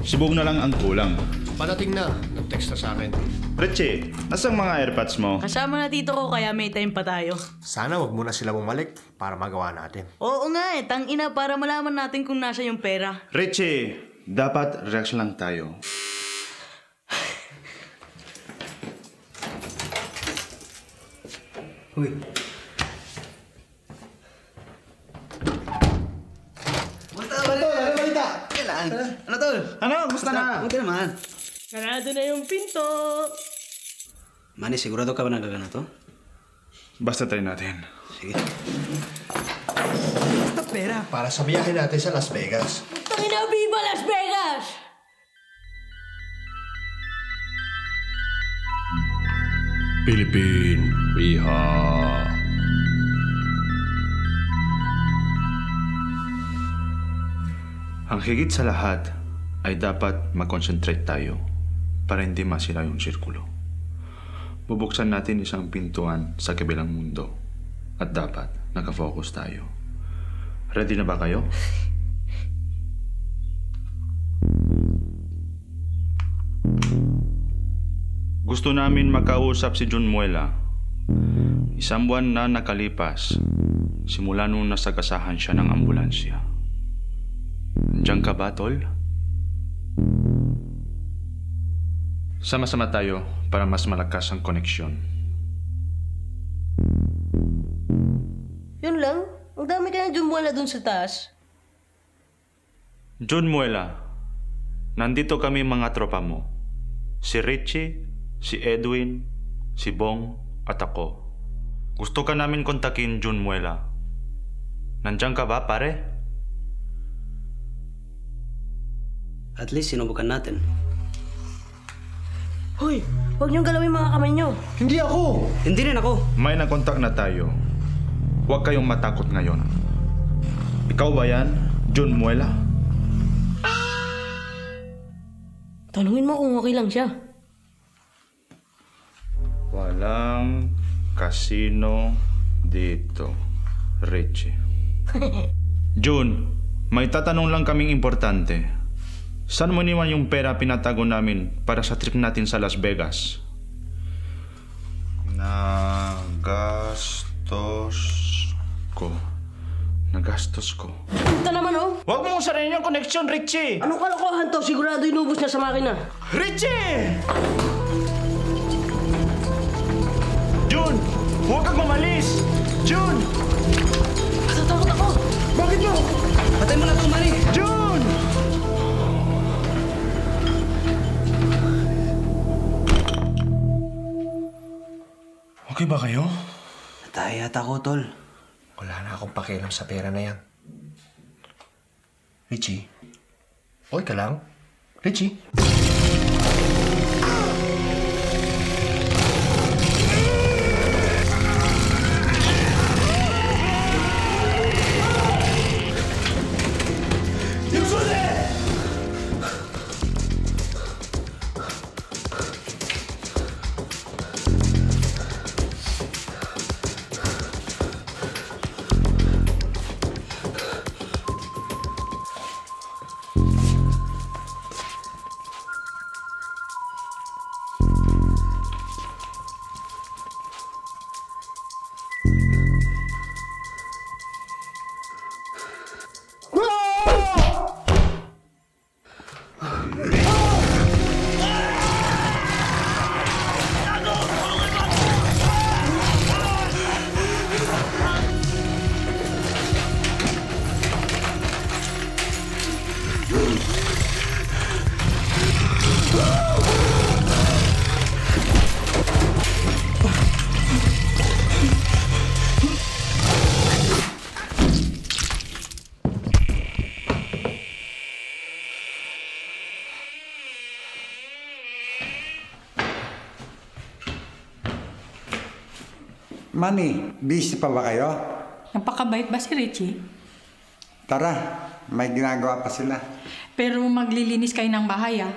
Subog na lang ang kulang. Padating na. Nag-text na sa akin. Richie, nasang mga airpods mo? Kasama na tito ko kaya may time pa tayo. Sana wag muna sila bumalik para magawa natin. Oo nga tangina para malaman natin kung nasa yung pera. Richie, dapat relax lang tayo. Uy. Ano balita? Kailan? Ano tol? Ano? Gusto na? Buti naman. Sarado na yung pinto. Manny, sigurado ka ba nagagana to? Basta try natin. Sige. Basta pera. Para sa biyahe natin sa Las Vegas. Tangina, viva Las Vegas! Philippine Riha. Ang higit sa lahat ay dapat mag-concentrate tayo para hindi masira yung sirkulo. Bubuksan natin isang pintuan sa kabilang mundo at dapat nakafocus tayo. Ready na ba kayo? Gusto namin makausap si John Muela. Isang buwan na nakalipas simula nung nasagasahan siya ng ambulansya. Diyan ka ba, Tol? Sama-sama tayo para mas malakas ang koneksyon. Yun lang? Ang dami ka na jumwala dun sa taas. John Muela, nandito kami mga tropa mo. Si Richie, si Edwin, si Bong, at ako. Gusto ka namin kontakin, John Muela. Nandiyan ka ba, pare? At least sinubukan natin. Hoy, huwag niyong galawin mga kamay niyo. Hindi ako! Hindi rin ako. May nakontak na tayo. Huwag kayong matakot ngayon. Ikaw ba yan, John Muela? Tanungin mo kung okay lang siya. Walang kasino dito, Richie. June, may tatanong lang kaming importante. Saan mo niwan yung pera pinatago namin para sa trip natin sa Las Vegas? Nagastos ko. Ito naman oh. Huwag mong sarayin yung connection, Richie! Anong kalokohan to? Sigurado inubos niya sa makina. Richie! June! Huwag kang umalis! June! Natatakot ako. Bakit mo? Patay mo na ito, Manny! June! Okay ba kayo? Nataya yata ko, tol. Wala na akong pakialam sa pera na yan. Richie? Okay ka lang? Richie? Manny, busy pa ba kayo? Napakabait ba si Richie? Tara, may ginagawa pa sila. Pero maglilinis kayo ng bahay ah.